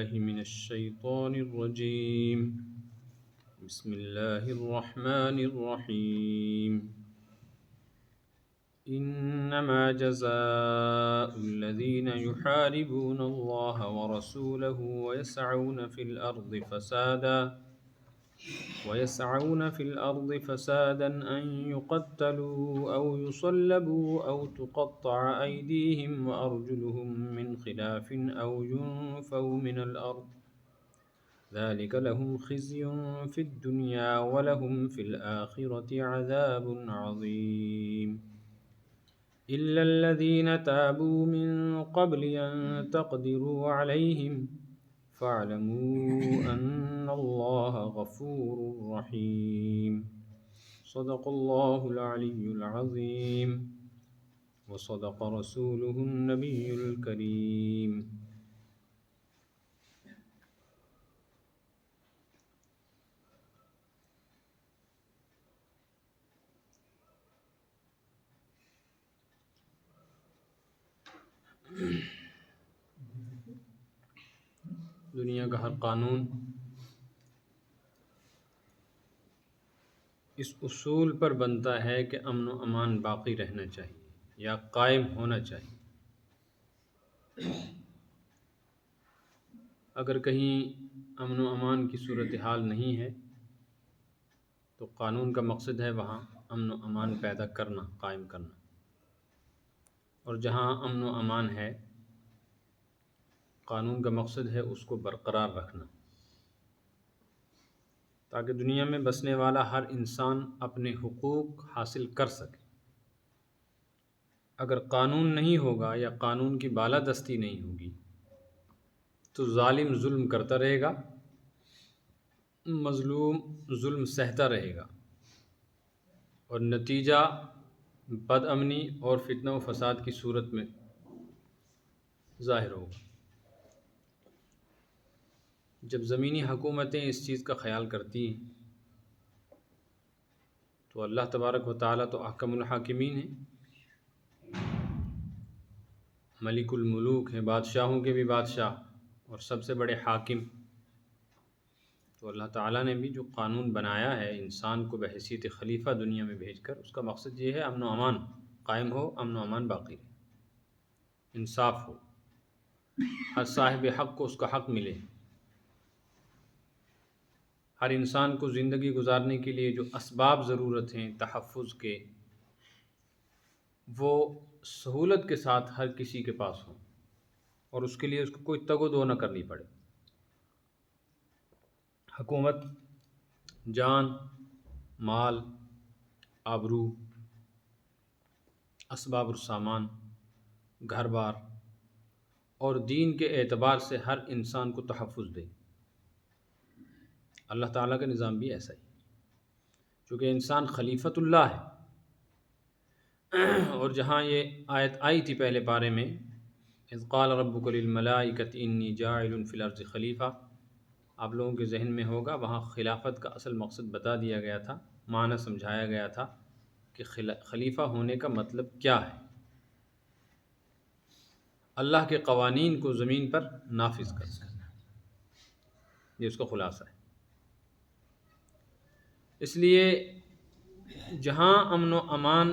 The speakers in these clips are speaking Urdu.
بالله من الشيطان الرجيم. بسم الله الرحمن الرحيم. إنما جزاء الذين يحاربون الله ورسوله ويسعون في الأرض فسادا أن يقتلوا أو يصلبوا أو تقطع أيديهم وأرجلهم من خلاف أو ينفوا من الأرض ذلك لهم خزي في الدنيا ولهم في الآخرة عذاب عظيم إلا الذين تابوا من قبل أن تقدروا عليهم فاعلموا أن الله غفور رحيم. صدق الله العلي العظيم وصدق رسوله النبي الكريم. دنیا کا ہر قانون اس اصول پر بنتا ہے کہ امن و امان باقی رہنا چاہیے یا قائم ہونا چاہیے۔ اگر کہیں امن و امان کی صورتحال نہیں ہے تو قانون کا مقصد ہے وہاں امن و امان پیدا کرنا، قائم کرنا، اور جہاں امن و امان ہے قانون کا مقصد ہے اس کو برقرار رکھنا، تاکہ دنیا میں بسنے والا ہر انسان اپنے حقوق حاصل کر سکے۔ اگر قانون نہیں ہوگا یا قانون کی بالادستی نہیں ہوگی تو ظالم ظلم کرتا رہے گا، مظلوم ظلم سہتا رہے گا، اور نتیجہ بد امنی اور فتنہ و فساد کی صورت میں ظاہر ہوگا۔ جب زمینی حکومتیں اس چیز کا خیال کرتی ہیں تو اللہ تبارک و تعالیٰ تو احکم الحاکمین ہیں، ملک الملوک ہیں، بادشاہوں کے بھی بادشاہ اور سب سے بڑے حاکم۔ تو اللہ تعالیٰ نے بھی جو قانون بنایا ہے انسان کو بحیثیت خلیفہ دنیا میں بھیج کر، اس کا مقصد یہ ہے امن و امان قائم ہو، امن و امان باقی رہے، انصاف ہو، ہر صاحب حق کو اس کا حق ملے، ہر انسان کو زندگی گزارنے کے لیے جو اسباب ضرورت ہیں تحفظ کے، وہ سہولت کے ساتھ ہر کسی کے پاس ہوں، اور اس کے لیے اس کو کوئی تگ و دو نہ کرنی پڑے۔ حکومت جان، مال، آبرو، اسباب السامان، گھر بار اور دین کے اعتبار سے ہر انسان کو تحفظ دے۔ اللہ تعالیٰ کا نظام بھی ایسا ہی، چونکہ انسان خلیفۃ اللہ ہے۔ اور جہاں یہ آیت آئی تھی پہلے پارے میں، اذ قال ربک للملائکۃ انی جاعل فی الارض خلیفہ، آپ لوگوں کے ذہن میں ہوگا وہاں خلافت کا اصل مقصد بتا دیا گیا تھا، معنی سمجھایا گیا تھا کہ خلیفہ ہونے کا مطلب کیا ہے، اللہ کے قوانین کو زمین پر نافذ کرنا، یہ اس کا خلاصہ ہے۔ اس لیے جہاں امن و امان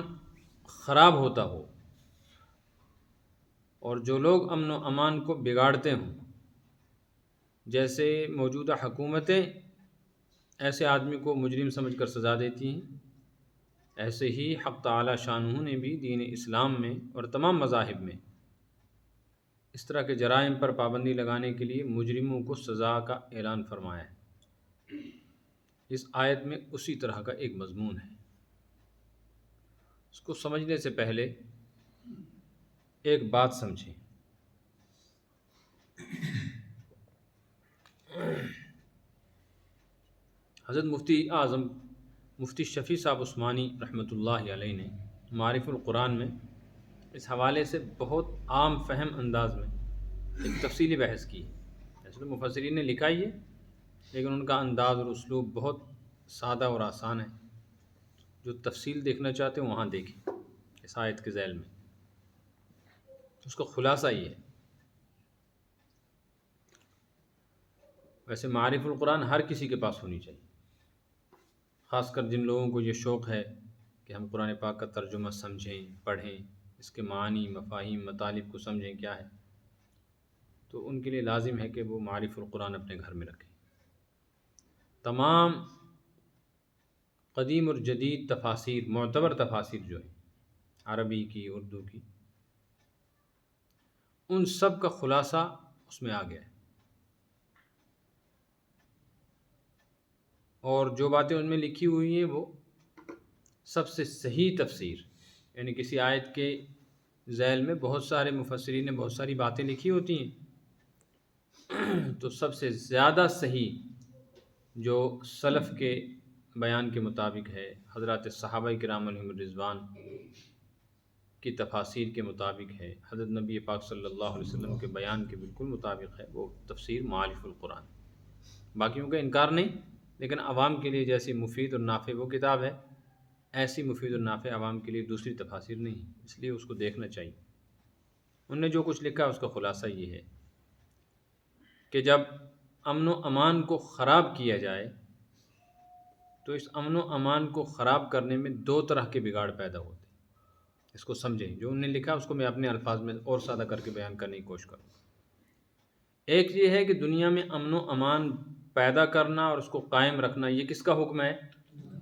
خراب ہوتا ہو اور جو لوگ امن و امان کو بگاڑتے ہوں، جیسے موجودہ حکومتیں ایسے آدمی کو مجرم سمجھ کر سزا دیتی ہیں، ایسے ہی حق تعالی شانہ نے بھی دین اسلام میں اور تمام مذاہب میں اس طرح کے جرائم پر پابندی لگانے کے لیے مجرموں کو سزا کا اعلان فرمایا ہے۔ اس آیت میں اسی طرح کا ایک مضمون ہے۔ اس کو سمجھنے سے پہلے ایک بات سمجھیں۔ حضرت مفتی اعظم مفتی شفیع صاحب عثمانی رحمۃ اللہ علیہ نے معارف القرآن میں اس حوالے سے بہت عام فہم انداز میں ایک تفصیلی بحث کی ہے۔ ویسے تو مفسرین نے لکھا ہی ہے، لیکن ان کا انداز اور اسلوب بہت سادہ اور آسان ہے۔ جو تفصیل دیکھنا چاہتے ہیں وہاں دیکھیں اس آیت کے ذیل میں، اس کا خلاصہ یہ ہے۔ ویسے معارف القرآن ہر کسی کے پاس ہونی چاہیے، خاص کر جن لوگوں کو یہ شوق ہے کہ ہم قرآن پاک کا ترجمہ سمجھیں، پڑھیں، اس کے معنی، مفاہیم، مطالب کو سمجھیں کیا ہے، تو ان کے لیے لازم ہے کہ وہ معارف القرآن اپنے گھر میں رکھیں۔ تمام قدیم اور جدید تفاسیر، معتبر تفاسیر جو ہیں عربی کی، اردو کی، ان سب کا خلاصہ اس میں آ گیا ہے، اور جو باتیں ان میں لکھی ہوئی ہیں وہ سب سے صحیح تفسیر، یعنی کسی آیت کے ذیل میں بہت سارے مفسرین نے بہت ساری باتیں لکھی ہوتی ہیں، تو سب سے زیادہ صحیح جو سلف کے بیان کے مطابق ہے، حضرات صحابہ کرام علیہم الرضوان کی تفاسیر کے مطابق ہے، حضرت نبی پاک صلی اللہ علیہ وسلم کے بیان کے بالکل مطابق ہے، وہ تفسیر معارف القرآن۔ باقیوں کا انکار نہیں، لیکن عوام کے لیے جیسی مفید اور نافع وہ کتاب ہے، ایسی مفید اور نافع عوام کے لیے دوسری تفاسیر نہیں ہے، اس لیے اس کو دیکھنا چاہیے۔ انہوں نے جو کچھ لکھا اس کا خلاصہ یہ ہے کہ جب امن و امان کو خراب کیا جائے تو اس امن و امان کو خراب کرنے میں دو طرح کے بگاڑ پیدا ہوتے ہیں، اس کو سمجھیں۔ جو انہوں نے لکھا اس کو میں اپنے الفاظ میں اور سادہ کر کے بیان کرنے کی کوشش کروں گا۔ ایک یہ ہے کہ دنیا میں امن و امان پیدا کرنا اور اس کو قائم رکھنا، یہ کس کا حکم ہے؟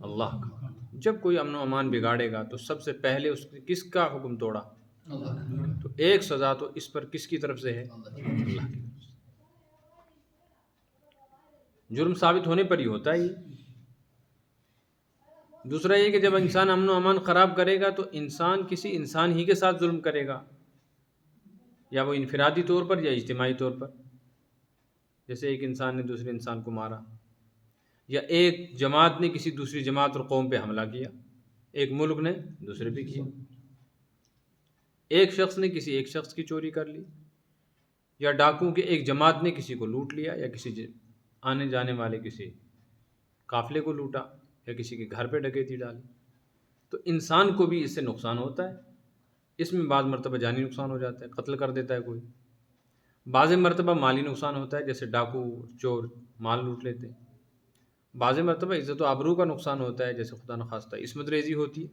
اللہ کا۔ جب کوئی امن و امان بگاڑے گا تو سب سے پہلے اس نے کس کا حکم توڑا؟ تو ایک سزا تو اس پر کس کی طرف سے ہے؟ اللہ کی طرف سے۔ جرم ثابت ہونے پر ہی ہوتا ہے یہ۔ دوسرا یہ کہ جب انسان امن و امان خراب کرے گا تو انسان کسی انسان ہی کے ساتھ ظلم کرے گا، یا وہ انفرادی طور پر یا اجتماعی طور پر، جیسے ایک انسان نے دوسرے انسان کو مارا، یا ایک جماعت نے کسی دوسری جماعت اور قوم پہ حملہ کیا، ایک ملک نے دوسرے پہ کیا، ایک شخص نے کسی ایک شخص کی چوری کر لی، یا ڈاکو کے ایک جماعت نے کسی کو لوٹ لیا، یا کسی آنے جانے والے کسی قافلے کو لوٹا، یا کسی کے گھر پہ ڈکیتی ڈالی، تو انسان کو بھی اس سے نقصان ہوتا ہے۔ اس میں بعض مرتبہ جانی نقصان ہو جاتا ہے، قتل کر دیتا ہے کوئی، بعض مرتبہ مالی نقصان ہوتا ہے، جیسے ڈاکو چور مال لوٹ لیتے ہیں، بعض مرتبہ عزت و آبرو کا نقصان ہوتا ہے، جیسے خدا نخواستہ عصمت ریزی ہوتی ہے۔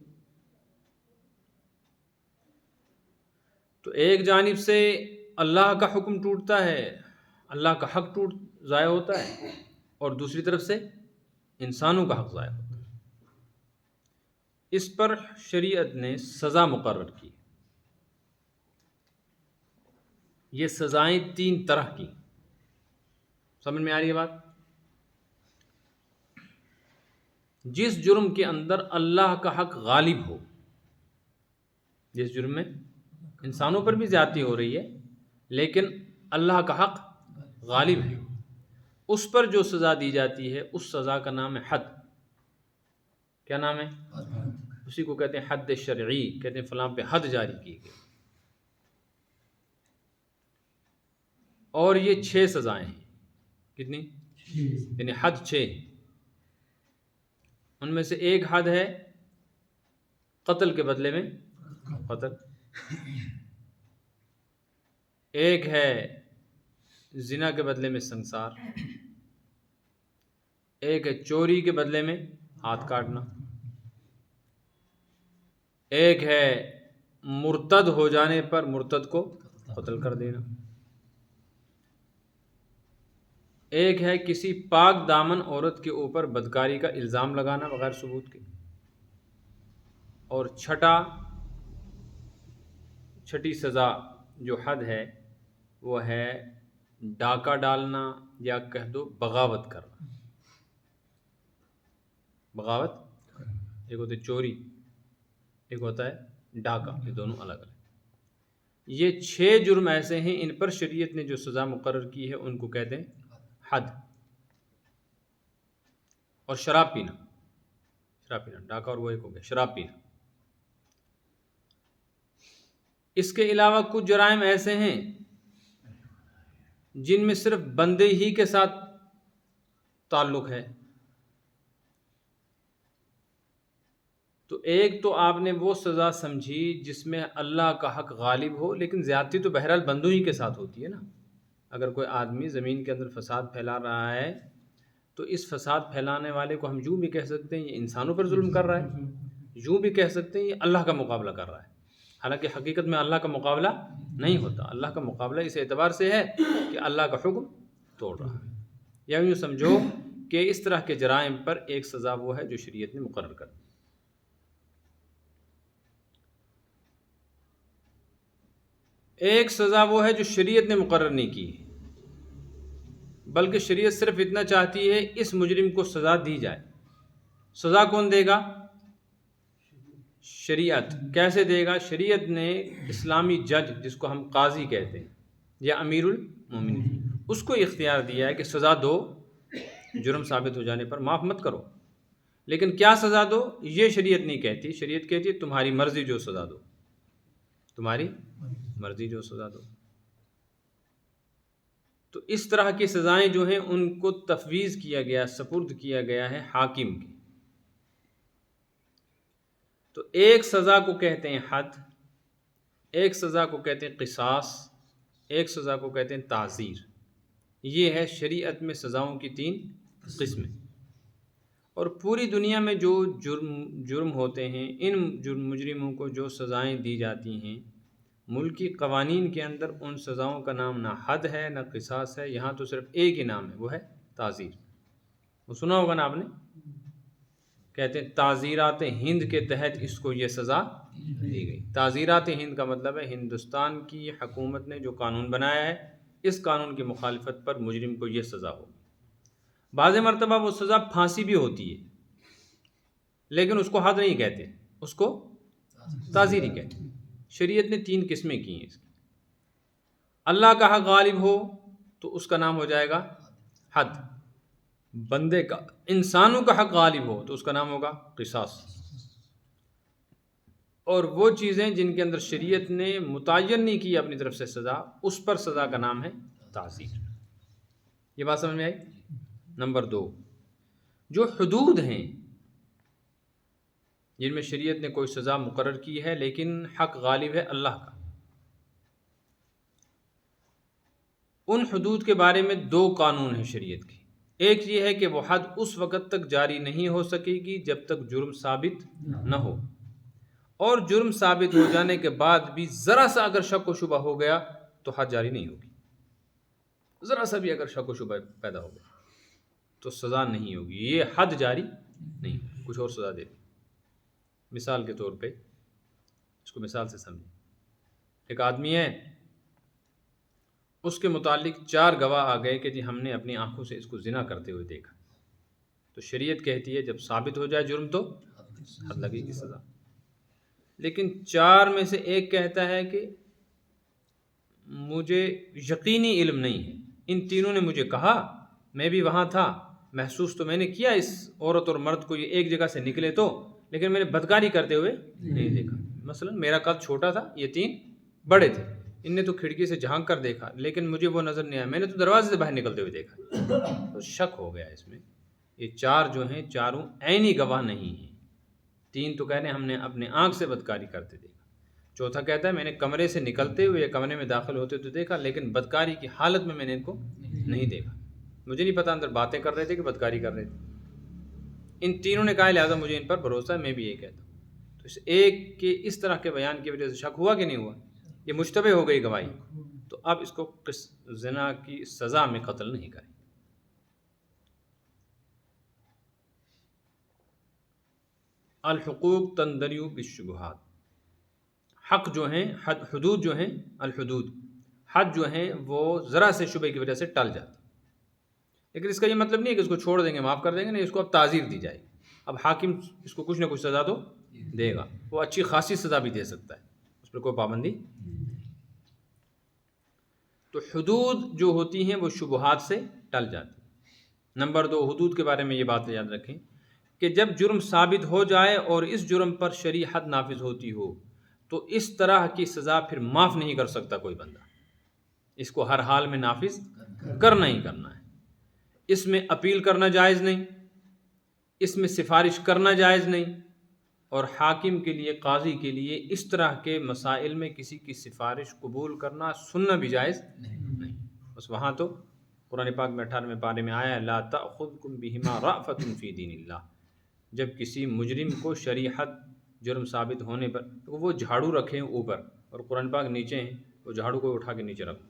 تو ایک جانب سے اللہ کا حکم ٹوٹتا ہے، اللہ کا حق ضائع ہوتا ہے، اور دوسری طرف سے انسانوں کا حق ضائع ہوتا ہے۔ اس پر شریعت نے سزا مقرر کی۔ یہ سزائیں تین طرح کی، سمجھ میں آ رہی ہے بات؟ جس جرم کے اندر اللہ کا حق غالب ہو، جس جرم میں انسانوں پر بھی زیادتی ہو رہی ہے لیکن اللہ کا حق غالب ہے، اس پر جو سزا دی جاتی ہے اس سزا کا نام ہے حد۔ کیا نام ہے؟ اسی کو کہتے ہیں حد شرعی، کہتے ہیں فلاں پہ حد جاری کی گئی۔ اور یہ 6 سزائیں ہیں۔ کتنی؟ یعنی حد 6۔ ان میں سے ایک حد ہے قتل کے بدلے میں قتل، ایک ہے زنا کے بدلے میں سنسار، ایک ہے چوری کے بدلے میں ہاتھ کاٹنا، ایک ہے مرتد ہو جانے پر مرتد کو قتل کر دینا، ایک ہے کسی پاک دامن عورت کے اوپر بدکاری کا الزام لگانا بغیر ثبوت کے، اور چھٹی سزا جو حد ہے وہ ہے ڈاکہ ڈالنا، یا کہہ دو بغاوت کرنا۔ بغاوت ایک ہوتا ہے چوری، ایک ہوتا ہے ڈاکہ، یہ دونوں الگ الگ۔ یہ 6 جرم ایسے ہیں ان پر شریعت نے جو سزا مقرر کی ہے ان کو کہتے ہیں حد۔ اور شراب پینا ڈاکہ، اور وہ ایک ہو گیا شراب پینا۔ اس کے علاوہ کچھ جرائم ایسے ہیں جن میں صرف بندے ہی کے ساتھ تعلق ہے، تو ایک تو آپ نے وہ سزا سمجھی جس میں اللہ کا حق غالب ہو، لیکن زیادتی تو بہرحال بندوں ہی کے ساتھ ہوتی ہے نا۔ اگر کوئی آدمی زمین کے اندر فساد پھیلا رہا ہے تو اس فساد پھیلانے والے کو ہم یوں بھی کہہ سکتے ہیں یہ انسانوں پر ظلم کر رہا ہے، یوں بھی کہہ سکتے ہیں یہ اللہ کا مقابلہ کر رہا ہے، حالانکہ حقیقت میں اللہ کا مقابلہ نہیں ہوتا۔ اللہ کا مقابلہ اس اعتبار سے ہے کہ اللہ کا حکم توڑ رہا ہے، یا یوں سمجھو کہ اس طرح کے جرائم پر ایک سزا وہ ہے جو شریعت نے مقرر کر دی۔ ایک سزا وہ ہے جو شریعت نے مقرر نہیں کی، بلکہ شریعت صرف اتنا چاہتی ہے اس مجرم کو سزا دی جائے۔ سزا کون دے گا؟ شریعت۔ کیسے دے گا؟ شریعت نے اسلامی جج جس کو ہم قاضی کہتے ہیں یا امیر المومنین، اس کو اختیار دیا ہے کہ سزا دو، جرم ثابت ہو جانے پر معاف مت کرو، لیکن کیا سزا دو یہ شریعت نہیں کہتی۔ شریعت کہتی ہے تمہاری مرضی جو سزا دو، تمہاری مرضی جو سزا دو۔ تو اس طرح کی سزائیں جو ہیں ان کو تفویض کیا گیا، سپرد کیا گیا ہے حاکم کے۔ تو ایک سزا کو کہتے ہیں حد، ایک سزا کو کہتے ہیں قصاص، ایک سزا کو کہتے ہیں تعزیر۔ یہ ہے شریعت میں سزاؤں کی 3 قسمیں۔ اور پوری دنیا میں جو جرم ہوتے ہیں، ان مجرموں کو جو سزائیں دی جاتی ہیں، ملکی قوانین کے اندر ان سزاؤں کا نام نہ حد ہے نہ قصاص ہے، یہاں تو صرف ایک ہی نام ہے، وہ ہے تعزیر۔ وہ سنا ہوگا نا آپ نے، کہتے ہیں تعزیرات ہند کے تحت اس کو یہ سزا دی گئی۔ تعزیرات ہند کا مطلب ہے ہندوستان کی حکومت نے جو قانون بنایا ہے اس قانون کی مخالفت پر مجرم کو یہ سزا ہوگی۔ بعض مرتبہ وہ سزا پھانسی بھی ہوتی ہے، لیکن اس کو حد نہیں کہتے، اس کو تعزیر ہی کہتے ہیں۔ شریعت نے 3 قسمیں کی ہیں اس کی۔ اللہ کا حق غالب ہو تو اس کا نام ہو جائے گا حد، بندے کا، انسانوں کا حق غالب ہو تو اس کا نام ہوگا قصاص، اور وہ چیزیں جن کے اندر شریعت نے متعین نہیں کی اپنی طرف سے سزا، اس پر سزا کا نام ہے تعزیر۔ یہ بات سمجھ میں آئی؟ نمبر 2، جو حدود ہیں جن میں شریعت نے کوئی سزا مقرر کی ہے لیکن حق غالب ہے اللہ کا، ان حدود کے بارے میں 2 قانون ہیں شریعت کے۔ ایک یہ ہے کہ وہ حد اس وقت تک جاری نہیں ہو سکے گی جب تک جرم ثابت نہ ہو، اور جرم ثابت ہو جانے کے بعد بھی ذرا سا اگر شک و شبہ ہو گیا تو حد جاری نہیں ہوگی۔ ذرا سا بھی اگر شک و شبہ پیدا ہو گیا تو سزا نہیں ہوگی، یہ حد جاری نہیں ہوگی، کچھ اور سزا دے دی۔ مثال کے طور پہ اس کو مثال سے سمجھیں، ایک آدمی ہے، اس کے متعلق 4 گواہ آ گئے کہ جی ہم نے اپنی آنکھوں سے اس کو زنا کرتے ہوئے دیکھا، تو شریعت کہتی ہے جب ثابت ہو جائے جرم تو حد لگے گی سزا۔ لیکن 4 میں سے ایک کہتا ہے کہ مجھے یقینی علم نہیں ہے، ان تینوں نے مجھے کہا، میں بھی وہاں تھا، محسوس تو میں نے کیا اس عورت اور مرد کو یہ ایک جگہ سے نکلے تو، لیکن میں نے بدکاری کرتے ہوئے نہیں دیکھا۔ مثلا میرا قد چھوٹا تھا، یہ 3 بڑے تھے، ان نے تو کھڑکی سے جھانک کر دیکھا لیکن مجھے وہ نظر نہیں آیا، میں نے تو دروازے سے باہر نکلتے ہوئے دیکھا، تو شک ہو گیا اس میں۔ یہ 4 جو ہیں چاروں عینی گواہ نہیں ہیں۔ 3 تو کہتے ہیں ہم نے اپنے آنکھ سے بدکاری کرتے دیکھا، چوتھا کہتا ہے میں نے کمرے سے نکلتے ہوئے یا کمرے میں داخل ہوتے تو دیکھا، لیکن بدکاری کی حالت میں نے ان کو نہیں دیکھا، مجھے نہیں پتا اندر باتیں کر رہے تھے کہ بدکاری کر رہے تھے۔ ان تینوں نے کہا لہٰذا مجھے ان پر بھروسہ ہے، میں بھی یہ کہتا ہوں۔ تو اس ایک کے اس طرح کے بیان کی وجہ سے شک ہوا کہ نہیں ہوا؟ یہ مشتبہ ہو گئی گواہی، تو اب اس کو زنا کی سزا میں قتل نہیں کریں۔ الحقوق تندری بالشبہات، حق جو ہیں، حدود جو ہیں، الحدود، حد جو ہیں وہ ذرا سے شبہ کی وجہ سے ٹل جاتی، لیکن اس کا یہ مطلب نہیں ہے کہ اس کو چھوڑ دیں گے، معاف کر دیں گے، نہیں، اس کو اب تعزیر دی جائے گی۔ اب حاکم اس کو کچھ نہ کچھ سزا تو دے گا، وہ اچھی خاصی سزا بھی دے سکتا ہے، اس پر کوئی پابندی۔ تو حدود جو ہوتی ہیں وہ شبہات سے ٹل جاتی ہیں۔ نمبر 2، حدود کے بارے میں یہ بات یاد رکھیں کہ جب جرم ثابت ہو جائے اور اس جرم پر شرعی حد نافذ ہوتی ہو تو اس طرح کی سزا پھر معاف نہیں کر سکتا کوئی بندہ، اس کو ہر حال میں نافذ کرنا ہی کرنا ہے۔ اس میں اپیل کرنا جائز نہیں، اس میں سفارش کرنا جائز نہیں، اور حاکم کے لیے، قاضی کے لیے اس طرح کے مسائل میں کسی کی سفارش قبول کرنا، سننا بھی جائز نہیں، بس وہاں تو قرآن پاک میں 18ویں پارے میں آیا لا تأخذکم بہما رأفۃ فی دین اللہ، جب کسی مجرم کو شریعت جرم ثابت ہونے پر تو وہ جھاڑو رکھیں اوپر اور قرآن پاک نیچے ہیں، وہ جھاڑو کو اٹھا کے نیچے رکھ.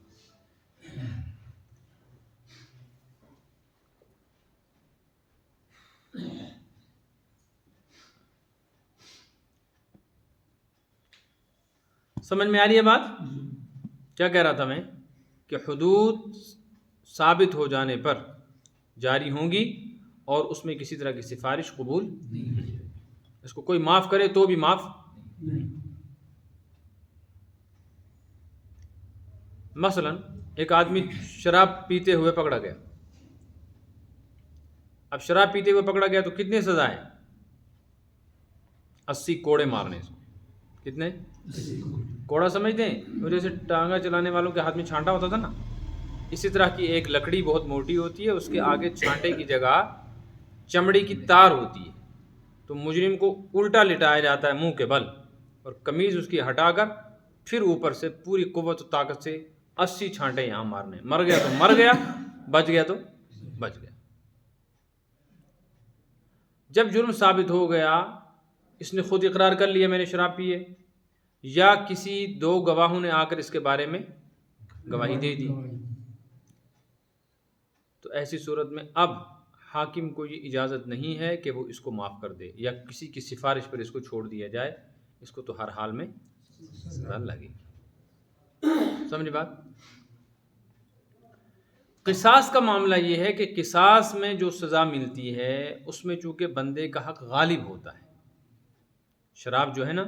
سمجھ میں آ رہی ہے بات؟ کیا کہہ رہا تھا میں کہ حدود ثابت ہو جانے پر جاری ہوں گی اور اس میں کسی طرح کی سفارش قبول نہیں. اس کو کوئی معاف کرے تو بھی معاف نہیں. مثلا ایک آدمی شراب پیتے ہوئے پکڑا گیا. اب شراب پیتے ہوئے پکڑا گیا تو کتنے سزا ہے؟ 80 کوڑے مارنے سے. کتنے کوڑا سمجھتے ہیں؟ وہ جیسے ٹانگا چلانے والوں کے ہاتھ میں چھانٹا ہوتا تھا نا، اسی طرح کی ایک لکڑی بہت موٹی ہوتی ہے، اس کے آگے چھانٹے کی جگہ چمڑی کی تار ہوتی ہے، تو مجرم کو الٹا لٹایا جاتا ہے منہ کے بل اور قمیض اس کی ہٹا کر پھر اوپر سے پوری قوت و طاقت سے 80 چھانٹے یہاں مارنے. مر گیا تو مر گیا، بچ گیا تو بچ گیا. جب جرم ثابت ہو گیا، اس نے خود اقرار کر لیا میں نے شراب پی ہے، یا کسی 2 گواہوں نے آ کر اس کے بارے میں گواہی دے دی، تو ایسی صورت میں اب حاکم کو یہ اجازت نہیں ہے کہ وہ اس کو معاف کر دے یا کسی کی سفارش پر اس کو چھوڑ دیا جائے. اس کو تو ہر حال میں سزا لگے گی. سمجھ بات؟ قصاص کا معاملہ یہ ہے کہ قصاص میں جو سزا ملتی ہے اس میں چونکہ بندے کا حق غالب ہوتا ہے. شراب جو ہے نا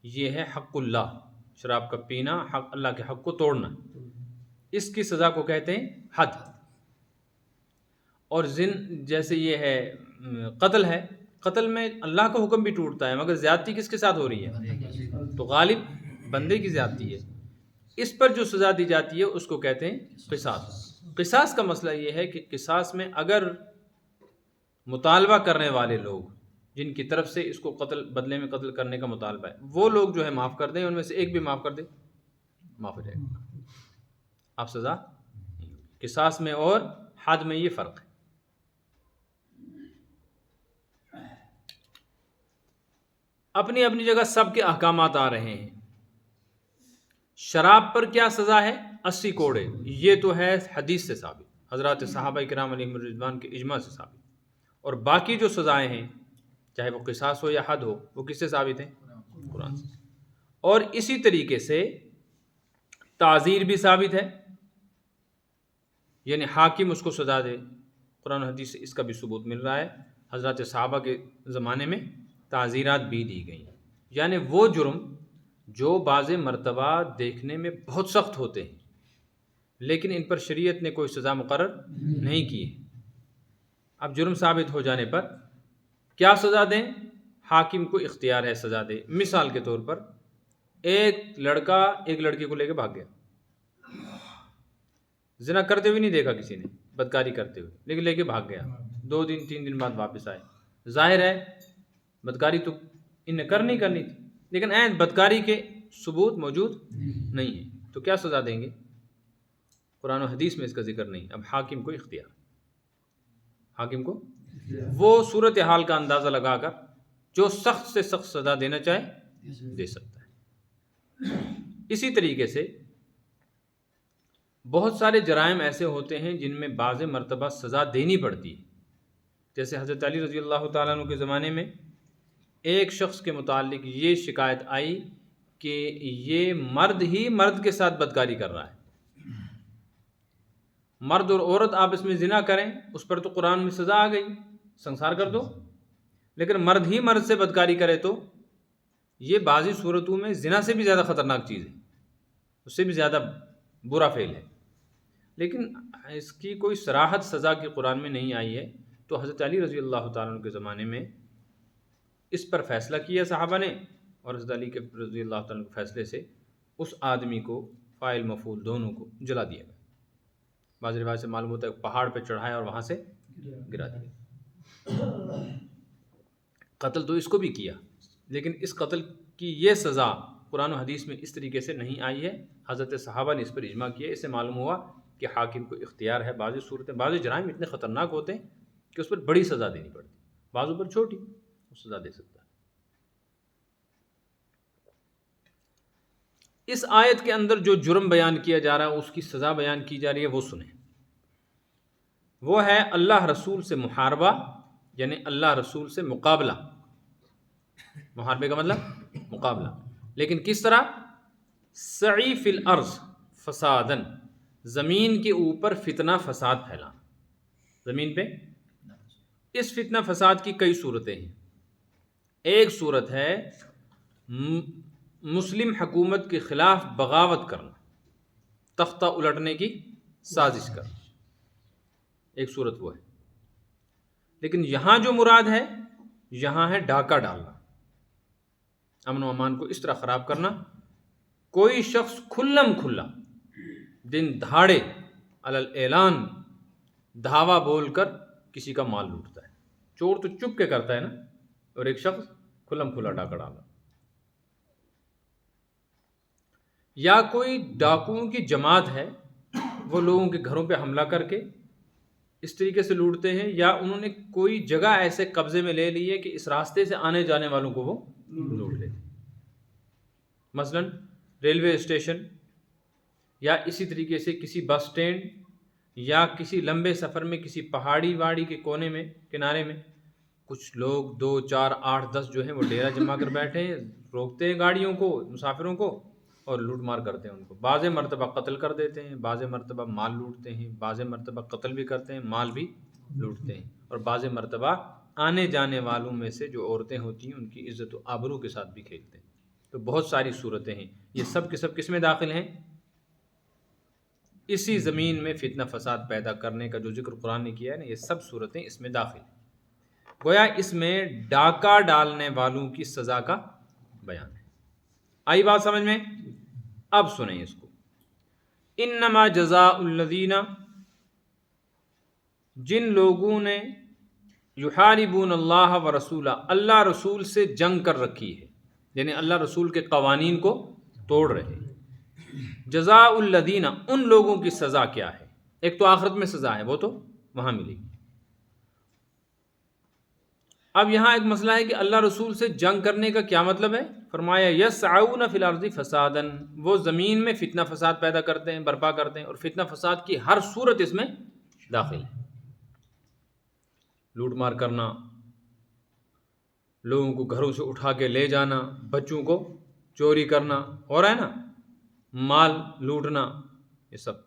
یہ ہے حق اللہ، شراب کا پینا حق اللہ کے حق کو توڑنا، اس کی سزا کو کہتے ہیں حد. اور جیسے یہ ہے قتل ہے، قتل میں اللہ کا حکم بھی ٹوٹتا ہے مگر زیادتی کس کے ساتھ ہو رہی ہے؟ تو غالب بندے کی زیادتی ہے. اس پر جو سزا دی جاتی ہے اس کو کہتے ہیں قصاص. قصاص کا مسئلہ یہ ہے کہ قصاص میں اگر مطالبہ کرنے والے لوگ جن کی طرف سے اس کو قتل بدلے میں قتل کرنے کا مطالبہ ہے وہ لوگ جو ہے معاف کر دیں، ان میں سے ایک بھی معاف کر دے معاف ہو جائے گا، اب سزا نہیں ہوگی. قصاص میں اور حد میں یہ فرق ہے. اپنی اپنی جگہ سب کے احکامات آ رہے ہیں. شراب پر کیا سزا ہے؟ 80 کوڑے. یہ تو ہے حدیث سے ثابت، حضرات صحابہ کرام علیہم الرضوان کے اجماع سے ثابت. اور باقی جو سزائیں ہیں چاہے وہ قصاص ہو یا حد ہو وہ کس سے ثابت ہیں؟ قرآن سے. اور اسی طریقے سے تعزیر بھی ثابت ہے، یعنی حاکم اس کو سزا دے. قرآن و حدیث سے اس کا بھی ثبوت مل رہا ہے. حضرات صحابہ کے زمانے میں تعزیرات بھی دی گئیں، یعنی وہ جرم جو بعض مرتبہ دیکھنے میں بہت سخت ہوتے ہیں لیکن ان پر شریعت نے کوئی سزا مقرر نہیں کی ہے. اب جرم ثابت ہو جانے پر کیا سزا دیں؟ حاکم کو اختیار ہے سزا دے. مثال کے طور پر ایک لڑکا ایک لڑکی کو لے کے بھاگ گیا، زنا کرتے ہوئے نہیں دیکھا کسی نے، بدکاری کرتے ہوئے، لیکن لے کے بھاگ گیا. 2 دن 3 دن بعد واپس آئے. ظاہر ہے بدکاری تو ان نے کرنی تھی لیکن عین بدکاری کے ثبوت موجود نہیں ہیں، تو کیا سزا دیں گے؟ قرآن و حدیث میں اس کا ذکر نہیں. اب حاکم کو اختیار، حاکم کو وہ صورتحال کا اندازہ لگا کر جو سخت سے سخت سزا دینا چاہے دے سکتا ہے. اسی طریقے سے بہت سارے جرائم ایسے ہوتے ہیں جن میں بعض مرتبہ سزا دینی پڑتی ہے. جیسے حضرت علی رضی اللہ تعالیٰ عنہ کے زمانے میں ایک شخص کے متعلق یہ شکایت آئی کہ یہ مرد ہی مرد کے ساتھ بدکاری کر رہا ہے. مرد اور عورت آپس میں زنا کریں اس پر تو قرآن میں سزا آ گئی، سنسار کر دو. لیکن مرد ہی مرد سے بدکاری کرے تو یہ بعضی صورتوں میں زنا سے بھی زیادہ خطرناک چیز ہے، اس سے بھی زیادہ برا فعل ہے. لیکن اس کی کوئی صراحت سزا کی قرآن میں نہیں آئی ہے. تو حضرت علی رضی اللہ تعالیٰ عنہ کے زمانے میں اس پر فیصلہ کیا صحابہ نے، اور حضرت علی کے رضی اللہ تعالیٰ عنہ کے فیصلے سے اس آدمی کو فاعل مفعول دونوں کو جلا دیا گیا. بعض روایت سے معلوم ہوتا ہے پہاڑ پہ چڑھایا اور وہاں سے گرا دیا. قتل تو اس کو بھی کیا لیکن اس قتل کی یہ سزا قرآن و حدیث میں اس طریقے سے نہیں آئی ہے. حضرت صحابہ نے اس پر اجماع کیا. اس سے معلوم ہوا کہ حاکم کو اختیار ہے بعض صورتیں، بعض جرائم اتنے خطرناک ہوتے ہیں کہ اس پر بڑی سزا دینی پڑتی، بعضوں پر چھوٹی سزا دے سکتا ہے۔ اس آیت کے اندر جو جرم بیان کیا جا رہا ہے، اس کی سزا بیان کی جا رہی ہے، وہ سنیں۔ وہ ہے اللہ رسول سے محاربہ، یعنی اللہ رسول سے مقابلہ۔ محاربے کا مطلب مقابلہ، لیکن کس طرح؟ سعی فی الارض فسادن، زمین کے اوپر فتنہ فساد پھیلانا زمین پہ۔ اس فتنہ فساد کی کئی صورتیں ہیں۔ ایک صورت ہے مسلم حکومت کے خلاف بغاوت کرنا، تختہ الٹنے کی سازش کرنا، ایک صورت وہ ہے۔ لیکن یہاں جو مراد ہے، یہاں ہے ڈاکہ ڈالنا، امن و امان کو اس طرح خراب کرنا، کوئی شخص کھلم کھلا دن دھاڑے علی الاعلان دھاوا بول کر کسی کا مال لوٹتا ہے۔ چور تو چپ کے کرتا ہے نا، اور ایک شخص کھلم کھلا ڈاکہ ڈالا۔ یا کوئی ڈاکوؤں کی جماعت ہے، وہ لوگوں کے گھروں پہ حملہ کر کے اس طریقے سے لوٹتے ہیں، یا انہوں نے کوئی جگہ ایسے قبضے میں لے لی ہے کہ اس راستے سے آنے جانے والوں کو وہ لوٹ لیتے ہیں، مثلا ریلوے اسٹیشن، یا اسی طریقے سے کسی بس سٹینڈ، یا کسی لمبے سفر میں کسی پہاڑی واڑی کے کونے میں کنارے میں کچھ لوگ 2 4 8 10 جو ہیں وہ ڈیرا جما کر بیٹھے ہیں، روکتے ہیں گاڑیوں کو، مسافروں کو، اور لوٹ مار کرتے ہیں ان کو۔ بعض مرتبہ قتل کر دیتے ہیں، بعض مرتبہ مال لوٹتے ہیں، بعض مرتبہ قتل بھی کرتے ہیں، مال بھی لوٹتے ہیں، اور بعض مرتبہ آنے جانے والوں میں سے جو عورتیں ہوتی ہیں ان کی عزت و آبرو کے ساتھ بھی کھیلتے ہیں۔ تو بہت ساری صورتیں ہیں، یہ سب کے سب کس میں داخل ہیں؟ اسی زمین میں فتنہ فساد پیدا کرنے کا جو ذکر قرآن نے کیا ہے نا، یہ سب صورتیں اس میں داخل ہیں۔ گویا اس میں ڈاکہ ڈالنے والوں کی سزا کا بیان ہے۔ آئی بات سمجھ میں؟ اب سنیں اس کو۔ انما جزاء الذین، جن لوگوں نے یحاربون اللہ و رسولہ، اللہ رسول سے جنگ کر رکھی ہے، یعنی اللہ رسول کے قوانین کو توڑ رہے ہیں۔ جزاء الذین، ان لوگوں کی سزا کیا ہے؟ ایک تو آخرت میں سزا ہے، وہ تو وہاں ملے گی۔ اب یہاں ایک مسئلہ ہے کہ اللہ رسول سے جنگ کرنے کا کیا مطلب ہے؟ فرمایا یسعون فی الارض فسادا، وہ زمین میں فتنہ فساد پیدا کرتے ہیں، برپا کرتے ہیں، اور فتنہ فساد کی ہر صورت اس میں داخل ہے۔ لوٹ مار کرنا، لوگوں کو گھروں سے اٹھا کے لے جانا، بچوں کو چوری کرنا، ہو رہا ہے نا، مال لوٹنا، یہ سب۔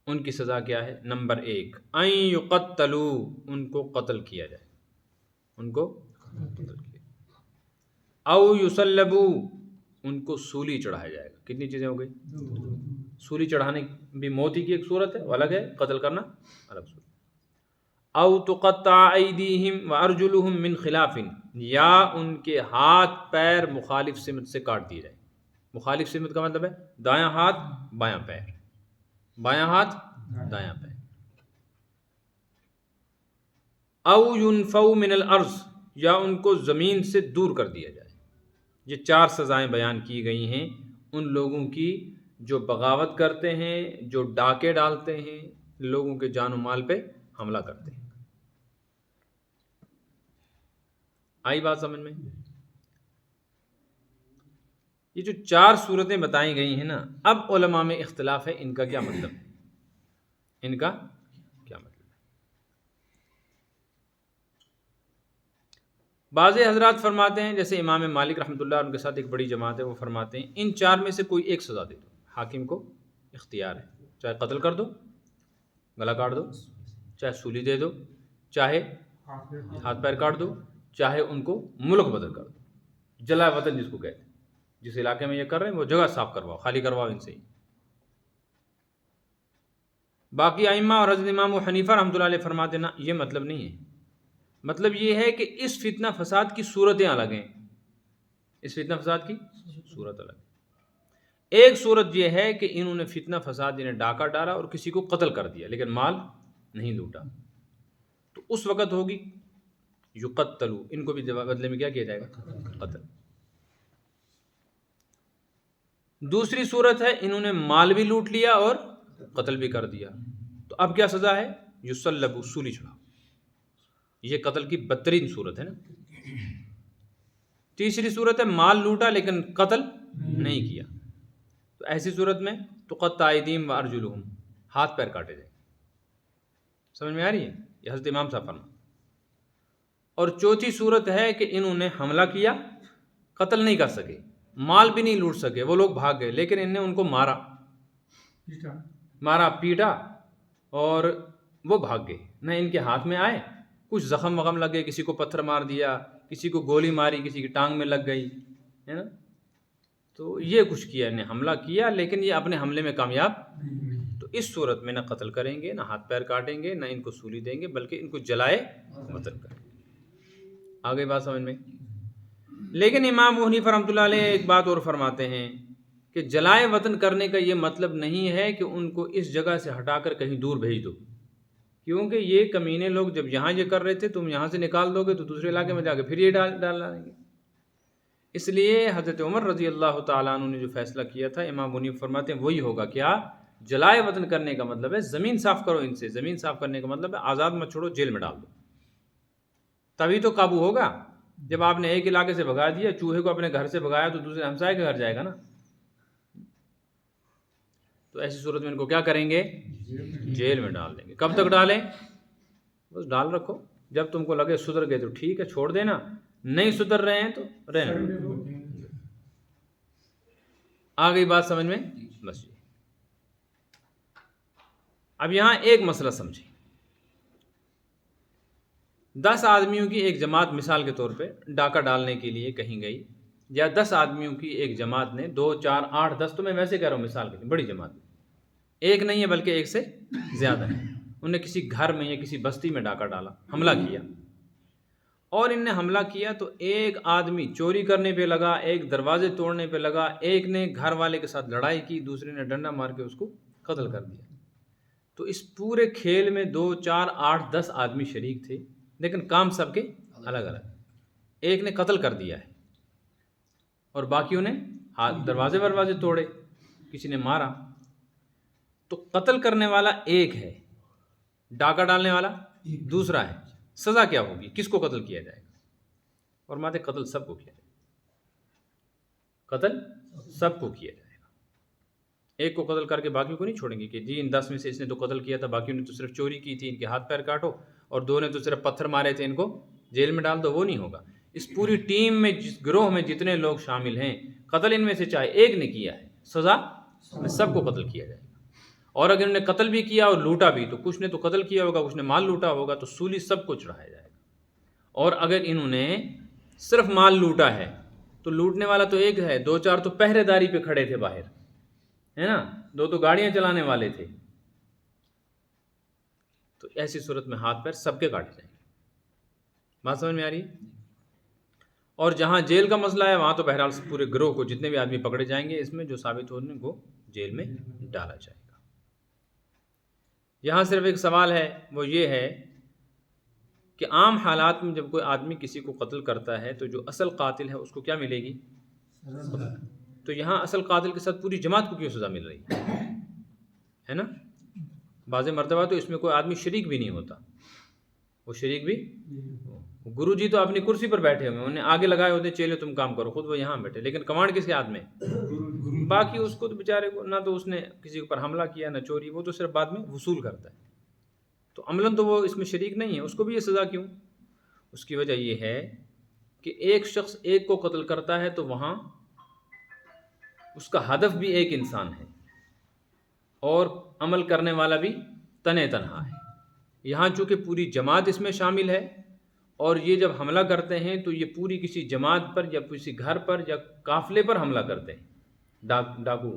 ان کی سزا کیا ہے؟ نمبر 1 ان یقتلوا، ان کو قتل کیا جائے، ان کو قتل کیا جائے، او یصلبوا، ان کو سولی چڑھایا جائے گا۔ کتنی چیزیں ہو گئی؟ سولی چڑھانے بھی موت ہی کی ایک صورت ہے، وہ الگ ہے، قتل کرنا الگ صورت۔ او تقطع ایدیہم وارجلہم من خلاف، یا ان کے ہاتھ پیر مخالف سمت سے کاٹ دیے جائیں۔ مخالف سمت کا مطلب ہے دایاں ہاتھ بایاں پیر، بایاں ہاتھ دایاں پیر۔ او ینفوا من الارض، یا ان کو زمین سے دور کر دیا جائے۔ یہ 4 سزائیں بیان کی گئی ہیں ان لوگوں کی جو بغاوت کرتے ہیں، جو ڈاکے ڈالتے ہیں، لوگوں کے جان و مال پہ حملہ کرتے ہیں۔ آئی بات سمجھ میں؟ یہ جو 4 صورتیں بتائی گئی ہیں نا، اب علماء میں اختلاف ہے ان کا کیا مطلب ہے، ان کا کیا مطلب ہے۔ بعض حضرات فرماتے ہیں، جیسے امام مالک رحمۃ اللہ، ان کے ساتھ ایک بڑی جماعت ہے، وہ فرماتے ہیں ان 4 میں سے کوئی ایک سزا دے دو، حاکم کو اختیار ہے، چاہے قتل کر دو، گلا کاٹ دو، چاہے سولی دے دو، چاہے ہاتھ پیر کاٹ دو، چاہے ان کو ملک بدل کر دو، جلا وطن جس کو کہتے ہیں، جس علاقے میں یہ کر رہے ہیں وہ جگہ صاف کرواؤ، خالی کرواؤ ان سے ہی۔ باقی ائمہ اور حضرت امام حنیفہ رحمۃ اللہ علیہ فرماتے ہیں نا، یہ مطلب نہیں ہے، مطلب یہ ہے کہ اس فتنہ فساد کی صورتیں الگ ہیں، اس فتنہ فساد کی صورت الگ ہے۔ ایک صورت یہ ہے کہ انہوں نے فتنہ فساد، انہیں ڈاکہ ڈالا اور کسی کو قتل کر دیا، لیکن مال نہیں لوٹا، تو اس وقت ہوگی یقتلوا، ان کو بھی بدلے میں کیا کیا جائے گا؟ قتل۔ دوسری صورت ہے انہوں نے مال بھی لوٹ لیا اور قتل بھی کر دیا، تو اب کیا سزا ہے؟ یسلب، سولی چڑھاؤ۔ یہ قتل کی بدترین صورت ہے نا۔ تیسری صورت ہے مال لوٹا لیکن قتل نہیں کیا، تو ایسی صورت میں تقطع ایدیہم وارجلہم، ہاتھ پیر کاٹے جائیں۔ سمجھ میں آ رہی ہے؟ یہ حضرت امام صاحب فرما۔ اور چوتھی صورت ہے کہ انہوں نے حملہ کیا، قتل نہیں کر سکے، مال بھی نہیں لوٹ سکے، وہ لوگ بھاگ گئے، لیکن انہوں نے ان کو مارا پیٹا اور وہ بھاگ گئے، نہ ان کے ہاتھ میں آئے، کچھ زخم وغم لگ گئے، کسی کو پتھر مار دیا، کسی کو گولی ماری، کسی کی ٹانگ میں لگ گئی، ہے نا۔ تو یہ کچھ کیا، انہیں حملہ کیا لیکن یہ اپنے حملے میں کامیاب، تو اس صورت میں نہ قتل کریں گے، نہ ہاتھ پیر کاٹیں گے، نہ ان کو سولی دیں گے، بلکہ ان کو جلائے وطن کریں گے۔ آگے بات سمجھ میں۔ لیکن امام ابو حنیفہ رحمۃ اللہ علیہ ایک بات اور فرماتے ہیں کہ جلائے وطن کرنے کا یہ مطلب نہیں ہے کہ ان کو اس جگہ سے ہٹا کر کہیں دور بھیج دو، کیونکہ یہ کمینے لوگ جب یہاں یہ کر رہے تھے، تم یہاں سے نکال دو گے تو دوسرے علاقے میں جا کے پھر یہ ڈالیں گے۔ اس لیے حضرت عمر رضی اللہ تعالیٰ عنہ نے جو فیصلہ کیا تھا، امام ابو حنیفہ فرماتے ہیں وہی ہوگا۔ کیا؟ جلائے وطن کرنے کا مطلب ہے زمین صاف کرو ان سے، زمین صاف کرنے کا مطلب ہے آزاد مت چھوڑو، جیل میں ڈال دو، تبھی تو قابو ہوگا۔ جب آپ نے ایک علاقے سے بھگا دیا، چوہے کو اپنے گھر سے بھگایا تو دوسرے ہمسائے کے گھر جائے گا نا۔ تو ایسی صورت میں ان کو کیا کریں گے؟ جیل میں ڈال دیں گے۔ کب تک ڈالیں؟ بس ڈال رکھو، جب تم کو لگے سدھر گئے تو ٹھیک ہے چھوڑ دینا، نہیں سدھر رہے ہیں تو رہنے دو۔ آ گئی بات سمجھ میں؟ بس یہ۔ اب یہاں ایک مسئلہ سمجھیں، 10 آدمیوں کی ایک جماعت مثال کے طور پہ ڈاکہ ڈالنے کے لیے کہیں گئی، یا 10 آدمیوں کی ایک جماعت نے 2 4 8 10، تو میں ویسے کہہ رہا ہوں مثال کے لیے، بڑی جماعت ایک نہیں ہے بلکہ ایک سے زیادہ ہے، انہوں نے کسی گھر میں یا کسی بستی میں ڈاکہ ڈالا، حملہ کیا، اور ان نے حملہ کیا تو ایک آدمی چوری کرنے پہ لگا، ایک دروازے توڑنے پہ لگا، ایک نے گھر والے کے ساتھ لڑائی کی، دوسرے نے ڈنڈا مار کے اس کو قتل کر دیا۔ تو اس پورے کھیل میں 2 4 8 10 آدمی شریک تھے، لیکن کام سب کے الگ الگ۔ ایک نے قتل کر دیا ہے اور باقیوں نے دروازے توڑے، کسی نے مارا۔ تو قتل کرنے والا ایک ہے، ڈاکہ ڈالنے والا دوسرا ہے، سزا کیا ہوگی؟ کس کو قتل کیا جائے گا؟ اور ماتے قتل سب کو کیا جائے گا، قتل سب کو کیا جائے گا۔ ایک کو قتل کر کے باقیوں کو نہیں چھوڑیں گے کہ جی ان 10 میں سے اس نے تو قتل کیا تھا، باقیوں نے تو صرف چوری کی تھی، ان کے ہاتھ پیر کاٹو، اور 2 نے تو صرف پتھر مارے تھے، ان کو جیل میں ڈال دو، وہ نہیں ہوگا۔ اس پوری ٹیم میں، جس گروہ میں جتنے لوگ شامل ہیں، قتل ان میں سے چاہے ایک نے کیا ہے، سزا میں سب کو قتل کیا جائے گا۔ اور اگر انہوں نے قتل بھی کیا اور لوٹا بھی، تو کچھ نے تو قتل کیا ہوگا، کچھ نے مال لوٹا ہوگا، تو سولی سب کو چڑھایا جائے گا۔ اور اگر انہوں نے صرف مال لوٹا ہے تو لوٹنے والا تو ایک ہے، 2 4 تو پہرے داری پہ کھڑے تھے باہر، ہے نا، 2 تو گاڑیاں چلانے والے تھے، تو ایسی صورت میں ہاتھ پیر سب کے کاٹے جائیں گے۔ بات سمجھ میں آ رہی ہے؟ اور جہاں جیل کا مسئلہ ہے وہاں تو بہرحال پورے گروہ کو جتنے بھی آدمی پکڑے جائیں گے، اس میں جو ثابت ہونے کو جیل میں ڈالا جائے گا۔ یہاں صرف ایک سوال ہے، وہ یہ ہے کہ عام حالات میں جب کوئی آدمی کسی کو قتل کرتا ہے تو جو اصل قاتل ہے اس کو کیا ملے گی؟ تو یہاں اصل قاتل کے ساتھ پوری جماعت کو کیوں سزا مل رہی ہے نا؟ بعض مرتبہ تو اس میں کوئی آدمی شریک بھی نہیں ہوتا، وہ شریک بھی، گرو جی تو اپنی کرسی پر بیٹھے ہوئے، انہیں آگے لگائے ہوتے چیلے تم کام کرو، خود وہ یہاں بیٹھے، لیکن کمانڈ کس کے ہاتھ میں؟ باقی اس کو تو بیچارے کو، نہ تو اس نے کسی پر حملہ کیا، نہ چوری، وہ تو صرف بعد میں وصول کرتا ہے، تو عملاً تو وہ اس میں شریک نہیں ہے، اس کو بھی یہ سزا کیوں؟ اس کی وجہ یہ ہے کہ ایک شخص ایک کو قتل کرتا ہے تو وہاں اس کا ہدف بھی ایک انسان ہے اور عمل کرنے والا بھی تنہا ہے۔ یہاں چونکہ پوری جماعت اس میں شامل ہے، اور یہ جب حملہ کرتے ہیں تو یہ پوری کسی جماعت پر یا کسی گھر پر یا قافلے پر حملہ کرتے ہیں ڈاکو،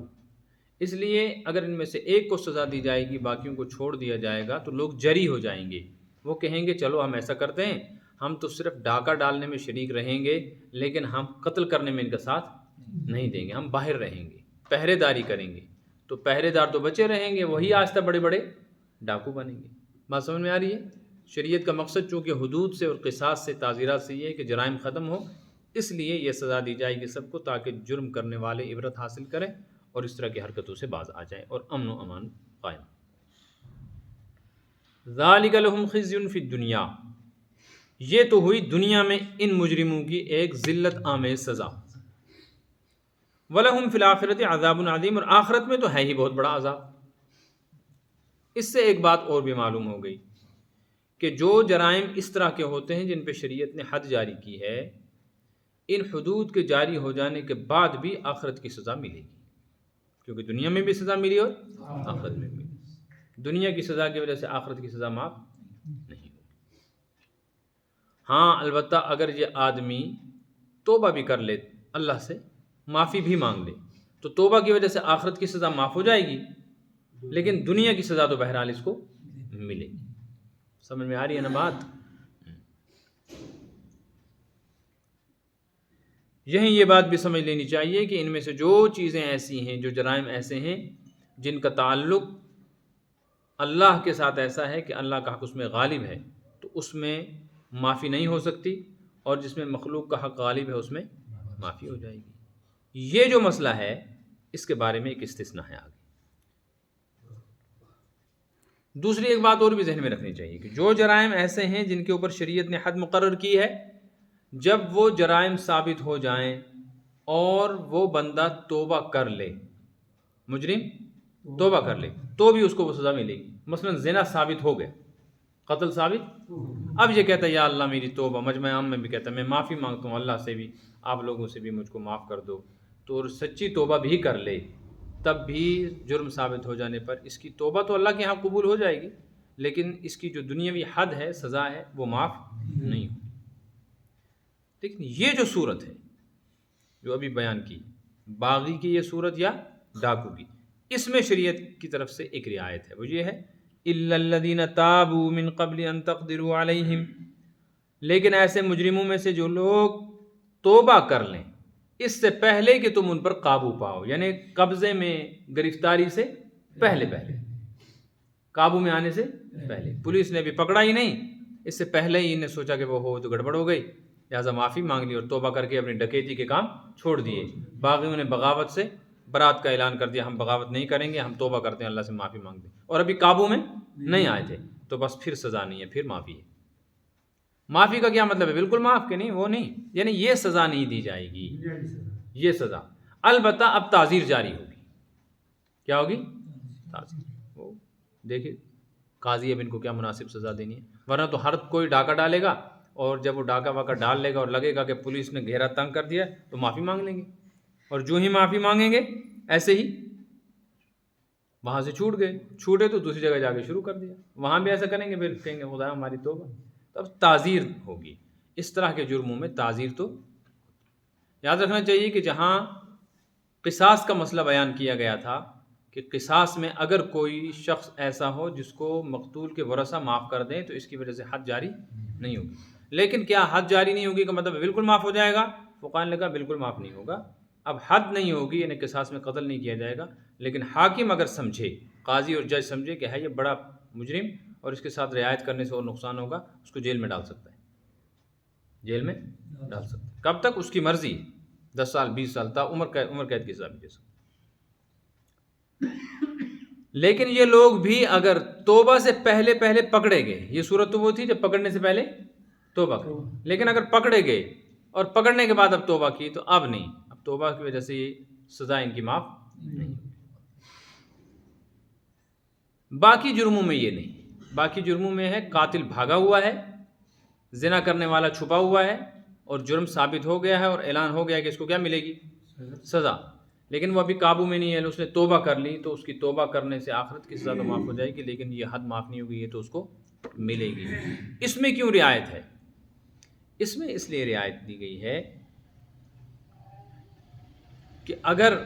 اس لیے اگر ان میں سے ایک کو سزا دی جائے گی، باقیوں کو چھوڑ دیا جائے گا، تو لوگ جری ہو جائیں گے، وہ کہیں گے چلو ہم ایسا کرتے ہیں، ہم تو صرف ڈاکہ ڈالنے میں شریک رہیں گے، لیکن ہم قتل کرنے میں ان کا ساتھ نہیں دیں گے، ہم باہر رہیں گے، پہرے داری کریں گے، تو پہرے دار تو بچے رہیں گے، وہی آہستہ بڑے بڑے ڈاکو بنیں گے۔ بات سمجھ میں آ رہی ہے؟ شریعت کا مقصد چونکہ حدود سے اور قصاص سے، تعزیرات سے یہ ہے کہ جرائم ختم ہو اس لیے یہ سزا دی جائے گی سب کو، تاکہ جرم کرنے والے عبرت حاصل کریں اور اس طرح کی حرکتوں سے باز آ جائیں اور امن و امان قائم۔ ذالک لہم خزی فی الدنیا، یہ تو ہوئی دنیا میں ان مجرموں کی ایک ذلت آمیز سزا۔ وَلَهُمْ فِي الْآخِرَةِ عَذَابٌ عَظِيمٌ، اور آخرت میں تو ہے ہی بہت بڑا عذاب۔ اس سے ایک بات اور بھی معلوم ہو گئی کہ جو جرائم اس طرح کے ہوتے ہیں جن پہ شریعت نے حد جاری کی ہے، ان حدود کے جاری ہو جانے کے بعد بھی آخرت کی سزا ملے گی، کیونکہ دنیا میں بھی سزا ملی اور آخرت میں بھی ملی۔ دنیا کی سزا کی وجہ سے آخرت کی سزا معاف نہیں ہوگی۔ ہاں البتہ اگر یہ آدمی توبہ بھی کر لے، اللہ سے معافی بھی مانگ لے، تو توبہ کی وجہ سے آخرت کی سزا معاف ہو جائے گی، لیکن دنیا کی سزا تو بہرحال اس کو ملے گی۔ سمجھ میں آ رہی ہے نا بات؟ یہیں یہ بات بھی سمجھ لینی چاہیے کہ ان میں سے جو چیزیں ایسی ہیں، جو جرائم ایسے ہیں جن کا تعلق اللہ کے ساتھ ایسا ہے کہ اللہ کا حق اس میں غالب ہے، تو اس میں معافی نہیں ہو سکتی، اور جس میں مخلوق کا حق غالب ہے اس میں معافی ہو جائے گی۔ یہ جو مسئلہ ہے اس کے بارے میں ایک استثناء ہے آگے۔ دوسری ایک بات اور بھی ذہن میں رکھنی چاہیے کہ جو جرائم ایسے ہیں جن کے اوپر شریعت نے حد مقرر کی ہے، جب وہ جرائم ثابت ہو جائیں اور وہ بندہ توبہ کر لے، مجرم توبہ کر لے، تو بھی اس کو وہ سزا ملے گی۔ مثلا زنا ثابت ہو گیا، قتل ثابت، اب یہ کہتا ہے یا اللہ میری توبہ، مجمع عام میں بھی کہتا ہے میں معافی مانگتا ہوں اللہ سے بھی، آپ لوگوں سے بھی مجھ کو معاف کر دو، تو سچی توبہ بھی کر لے، تب بھی جرم ثابت ہو جانے پر اس کی توبہ تو اللہ کے ہاں قبول ہو جائے گی، لیکن اس کی جو دنیاوی حد ہے، سزا ہے، وہ معاف نہیں ہوگی۔ لیکن یہ جو صورت ہے جو ابھی بیان کی، باغی کی یہ صورت یا ڈاکو کی، اس میں شریعت کی طرف سے ایک رعایت ہے، وہ یہ ہے اِلَّا الَّذِينَ تَابُوا مِن قَبْلِ أَن تَقْدِرُوا عَلَيْهِمْ، لیکن ایسے مجرموں میں سے جو لوگ توبہ کر لیں اس سے پہلے کہ تم ان پر قابو پاؤ، یعنی قبضے میں گرفتاری سے پہلے، قابو میں آنے سے پہلے، پولیس نے بھی پکڑا ہی نہیں، اس سے پہلے ہی انہیں سوچا کہ وہ ہو تو گڑبڑ ہو گئی، لہٰذا معافی مانگ لی اور توبہ کر کے اپنی ڈکیتی کے کام چھوڑ دیے۔ باغیوں نے بغاوت سے برات کا اعلان کر دیا، ہم بغاوت نہیں کریں گے، ہم توبہ کرتے ہیں، اللہ سے معافی مانگتے ہیں، اور ابھی قابو میں نہیں آئے تھے، تو بس پھر سزا نہیں ہے، پھر معافی ہے۔ معافی کا کیا مطلب ہے؟ بالکل معاف کہ نہیں، وہ نہیں، یعنی یہ سزا نہیں دی جائے گی، یہ سزا، البتہ اب تعزیر جاری ہوگی۔ کیا ہوگی؟ تعزیر۔ وہ دیکھیے قاضی اب ان کو کیا مناسب سزا دینی ہے، ورنہ تو ہر کوئی ڈاکہ ڈالے گا، اور جب وہ ڈاکہ واکہ ڈال لے گا اور لگے گا کہ پولیس نے گھیرا تنگ کر دیا تو معافی مانگ لیں گے، اور جو ہی معافی مانگیں گے ایسے ہی وہاں سے چھوٹے تو دوسری جگہ جا کے شروع کر دیا، وہاں بھی ایسا کریں گے، پھر کہیں گے خدا ہماری توبہ، تب تعزیر ہوگی۔ اس طرح کے جرموں میں تعزیر تو یاد رکھنا چاہیے کہ جہاں قصاص کا مسئلہ بیان کیا گیا تھا کہ قصاص میں اگر کوئی شخص ایسا ہو جس کو مقتول کے ورثہ معاف کر دیں تو اس کی وجہ سے حد جاری نہیں ہوگی، لیکن کیا حد جاری نہیں ہوگی کا مطلب بالکل معاف ہو جائے گا؟ فقہاء نے کہا بالکل معاف نہیں ہوگا، اب حد نہیں ہوگی، یعنی قصاص میں قتل نہیں کیا جائے گا، لیکن حاکم اگر سمجھے، قاضی اور جج سمجھے کہ ہے یہ بڑا مجرم اور اس کے ساتھ رعایت کرنے سے اور نقصان ہوگا، اس کو جیل میں ڈال سکتا ہے، جیل میں ڈال سکتا ہے، کب تک؟ اس کی مرضی، 10 سال 20 سال تا عمر قید کی سزا بھی دے سکتا۔ لیکن یہ لوگ بھی اگر توبہ سے پہلے پکڑے گئے، یہ صورت تو وہ تھی جب پکڑنے سے پہلے توبہ کی، لیکن اگر پکڑے گئے اور پکڑنے کے بعد اب توبہ کی تو اب نہیں، اب توبہ کی وجہ سے یہ سزا ان کی معاف نہیں۔ باقی جرموں میں یہ نہیں، باقی جرموں میں ہے قاتل بھاگا ہوا ہے، زنا کرنے والا چھپا ہوا ہے اور جرم ثابت ہو گیا ہے اور اعلان ہو گیا ہے کہ اس کو کیا ملے گی؟ سزا، لیکن وہ ابھی قابو میں نہیں ہے، اس نے توبہ کر لی تو اس کی توبہ کرنے سے آخرت کی سزا تو معاف ہو جائے گی، لیکن یہ حد معاف نہیں ہوگی، یہ تو اس کو ملے گی۔ اس میں کیوں رعایت ہے؟ اس میں اس لیے رعایت دی گئی ہے کہ اگر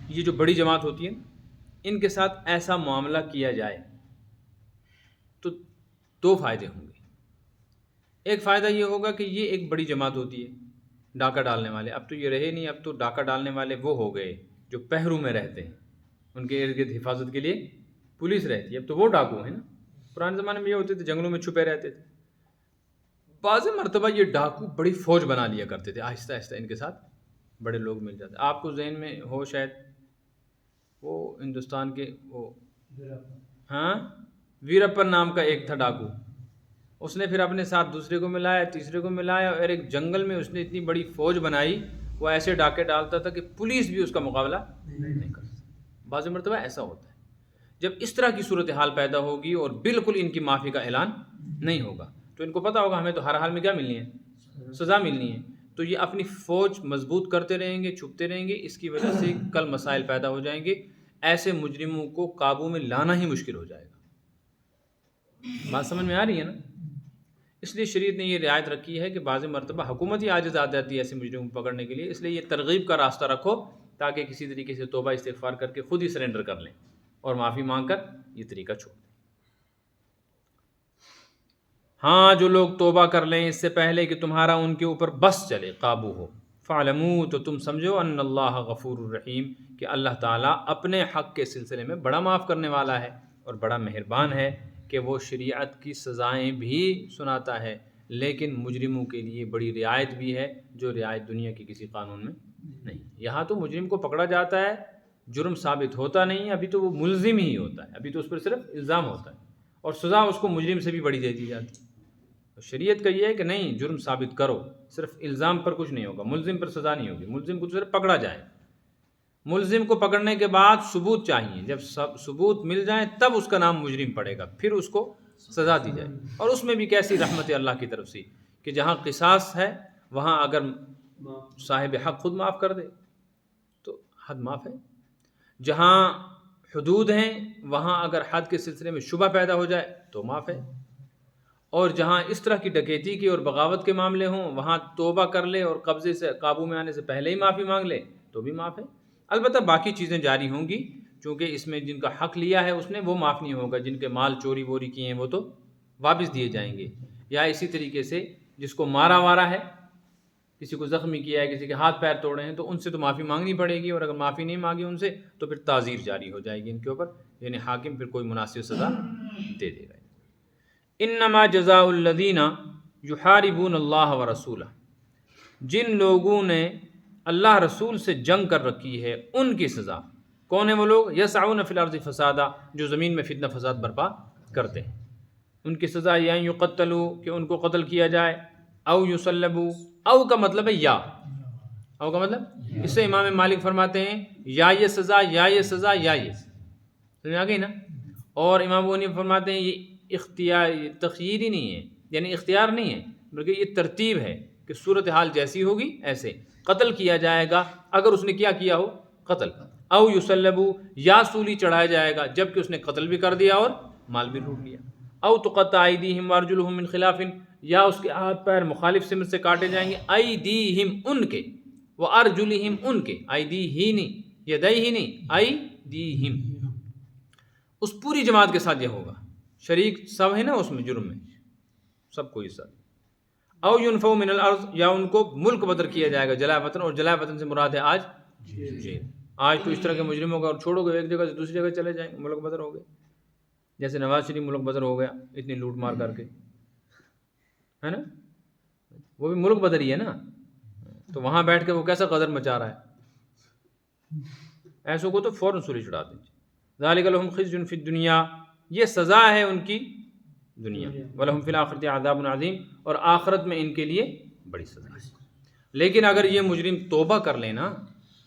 یہ جو بڑی جماعت ہوتی ہے ان کے ساتھ ایسا معاملہ کیا جائے تو 2 فائدے ہوں گے۔ ایک فائدہ یہ ہوگا کہ یہ ایک بڑی جماعت ہوتی ہے، ڈاکہ ڈالنے والے، اب تو یہ رہے نہیں، اب تو ڈاکہ ڈالنے والے وہ ہو گئے جو پہرو میں رہتے ہیں، ان کے ارد گرد حفاظت کے لیے پولیس رہتی ہے، اب تو وہ ڈاکو ہیں نا۔ پرانے زمانے میں یہ ہوتے تھے جنگلوں میں چھپے رہتے تھے، بعض مرتبہ یہ ڈاکو بڑی فوج بنا لیا کرتے تھے، آہستہ آہستہ ان کے ساتھ بڑے لوگ مل جاتے. آپ کو ذہن میں ہو شاید وہ ہندوستان کے وہ ہاں ویرپن نام کا ایک تھا ڈاکو، اس نے پھر اپنے ساتھ دوسرے کو ملایا، تیسرے کو ملایا، اور ایک جنگل میں اس نے اتنی بڑی فوج بنائی، وہ ایسے ڈاکے ڈالتا تھا کہ پولیس بھی اس کا مقابلہ نہیں کر سکتی. بعض مرتبہ ایسا ہوتا ہے جب اس طرح کی صورتحال پیدا ہوگی اور بالکل ان کی معافی کا اعلان نہیں ہوگا تو ان کو پتہ ہوگا ہمیں تو ہر حال میں کیا ملنی ہے، سزا ملنی ہے، تو یہ اپنی فوج مضبوط کرتے رہیں گے، چھپتے رہیں گے. اس کی وجہ سے کل مسائل پیدا ہو جائیں گے، ایسے مجرموں کو قابو میں لانا ہی مشکل ہو جائے گا. بات سمجھ میں آ رہی ہے نا؟ اس لیے شریعت نے یہ رعایت رکھی ہے کہ بعض مرتبہ حکومت ہی عاجز آ جاتی ہے ایسے مجرموں کو پکڑنے کے لیے، اس لیے یہ ترغیب کا راستہ رکھو تاکہ کسی طریقے سے توبہ استغفار کر کے خود ہی سرنڈر کر لیں اور معافی مانگ کر یہ طریقہ چھوڑ دیں. ہاں جو لوگ توبہ کر لیں اس سے پہلے کہ تمہارا ان کے اوپر بس چلے، قابو ہو. فَاعْلَمُوا تو تم سمجھو ان اللہ غفور الرحیم کہ اللہ تعالیٰ اپنے حق کے سلسلے میں بڑا معاف کرنے والا ہے اور بڑا مہربان ہے کہ وہ شریعت کی سزائیں بھی سناتا ہے، لیکن مجرموں کے لیے بڑی رعایت بھی ہے جو رعایت دنیا کے کسی قانون میں نہیں. یہاں تو مجرم کو پکڑا جاتا ہے، جرم ثابت ہوتا نہیں ہے، ابھی تو وہ ملزم ہی ہوتا ہے، ابھی تو اس پر صرف الزام ہوتا ہے اور سزا اس کو مجرم سے بھی بڑی دے دی جاتی ہے. شریعت کا یہ ہے کہ نہیں، جرم ثابت کرو، صرف الزام پر کچھ نہیں ہوگا، ملزم پر سزا نہیں ہوگی، ملزم کو صرف پکڑا جائے. ملزم کو پکڑنے کے بعد ثبوت چاہیے، جب ثبوت مل جائے تب اس کا نام مجرم پڑے گا، پھر اس کو سزا دی جائے. اور اس میں بھی کیسی رحمت اللہ کی طرف سے کہ جہاں قصاص ہے وہاں اگر صاحب حق خود معاف کر دے تو حد معاف ہے، جہاں حدود ہیں وہاں اگر حد کے سلسلے میں شبہ پیدا ہو جائے تو معاف ہے، اور جہاں اس طرح کی ڈکیتی کی اور بغاوت کے معاملے ہوں وہاں توبہ کر لے اور قبضے سے قابو میں آنے سے پہلے ہی معافی مانگ لے تو بھی معاف ہے. البتہ باقی چیزیں جاری ہوں گی، چونکہ اس میں جن کا حق لیا ہے اس نے وہ معاف نہیں ہوگا، جن کے مال چوری ووری کیے ہیں وہ تو واپس دیے جائیں گے. یا اسی طریقے سے جس کو مارا وارا ہے، کسی کو زخمی کیا ہے، کسی کے ہاتھ پیر توڑے ہیں، تو ان سے تو معافی مانگنی پڑے گی، اور اگر معافی نہیں مانگی ان سے تو پھر تعزیر جاری ہو جائے گی ان کے اوپر، یعنی حاکم پھر کوئی مناسب سزا دے دے گا. انما جزاء الذین یحاربون اللہ ورسولہ، جن لوگوں نے اللہ رسول سے جنگ کر رکھی ہے ان کی سزا. کون ہیں وہ لوگ؟ یسعون فی الارض فسادا، جو زمین میں فتنہ فساد برپا کرتے ہیں. ان کی سزا یا یقتلوا کہ ان کو قتل کیا جائے، او یصلبوا، او کا مطلب ہے یا، او کا مطلب، اس سے امام مالک فرماتے ہیں یا یہ سزا یا یہ سزا یا یہ، سمجھ آ گئی نا. اور امام ابو حنیفہ فرماتے ہیں یہ اختیار، تخییری نہیں ہے، یعنی اختیار نہیں ہے بلکہ یہ ترتیب ہے کہ صورتحال جیسی ہوگی ایسے قتل کیا جائے گا اگر اس نے کیا ہو قتل. او یصلبوا، یا سولی چڑھایا جائے گا جب کہ اس نے قتل بھی کر دیا اور مال بھی لوٹ لیا. او تقطع ایدیہم وارجلہم من خلاف، یا اس کے ہاتھ پیر مخالف سمت سے کاٹے جائیں گے. ایدیہم ان کے، وارجلہم ان کے، ایدی ہی نہیں، یدئی ہی نہیں، ایدیہم، اس پوری جماعت کے ساتھ یہ ہوگا، شریک سب ہے نا اس میں، جرم میں سب کو حصہ. او ینفوا من الارض، یا ان کو ملک بدر کیا جائے گا، جلائے وطن، اور جلائے وطن سے مراد ہے آج جیل. آج تو اس طرح کے مجرموں کا اور چھوڑو گے ایک جگہ سے دوسری جگہ چلے جائیں گے، ملک بدر ہو گئے، جیسے نواز شریف ملک بدر ہو گیا اتنی لوٹ مار کر کے، ہے نا، وہ بھی ملک بدر ہی ہے نا. تو وہاں بیٹھ کے وہ کیسا غدر مچا رہا ہے، ایسوں کو تو فوراً سولی چڑھا دیں. ذالک لہم خزی فی الدنیا، یہ سزا ہے ان کی دنیا، ولہم فی الآخرۃ عذاب عظیم، اور آخرت میں ان کے لیے بڑی سزا ہے. لیکن اگر یہ مجرم توبہ کر لینا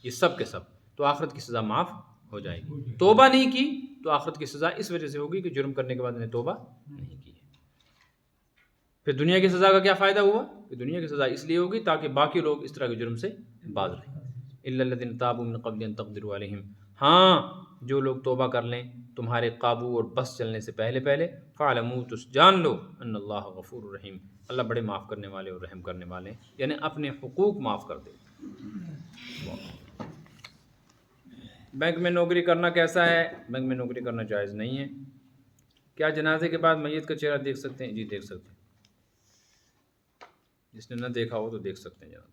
یہ سب کے سب تو آخرت کی سزا معاف ہو جائے گی. توبہ نہیں کی تو آخرت کی سزا اس وجہ سے ہوگی کہ جرم کرنے کے بعد انہیں توبہ نہیں کی ہے. پھر دنیا کی سزا کا کیا فائدہ ہوا کہ دنیا کی سزا اس لیے ہوگی تاکہ باقی لوگ اس طرح کے جرم سے باز رہیں. الا الذین تابوا من قبل ان تقدروا علیہم، ہاں جو لوگ توبہ کر لیں تمہارے قابو اور بس چلنے سے پہلے پہلے. فاعلموا، تو جان لو، ان اللہ غفور الرحیم، اللہ بڑے معاف کرنے والے اور رحم کرنے والے ہیں، یعنی اپنے حقوق معاف کر دے. بینک میں نوکری کرنا کیسا ہے؟ بینک میں نوکری کرنا جائز نہیں ہے. کیا جنازے کے بعد میت کا چہرہ دیکھ سکتے ہیں؟ جی دیکھ سکتے ہیں، جس نے نہ دیکھا ہو تو دیکھ سکتے ہیں جنازے.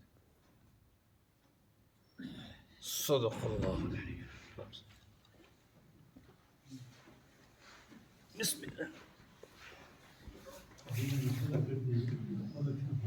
صدق اللہ العلی. بسم اللہ.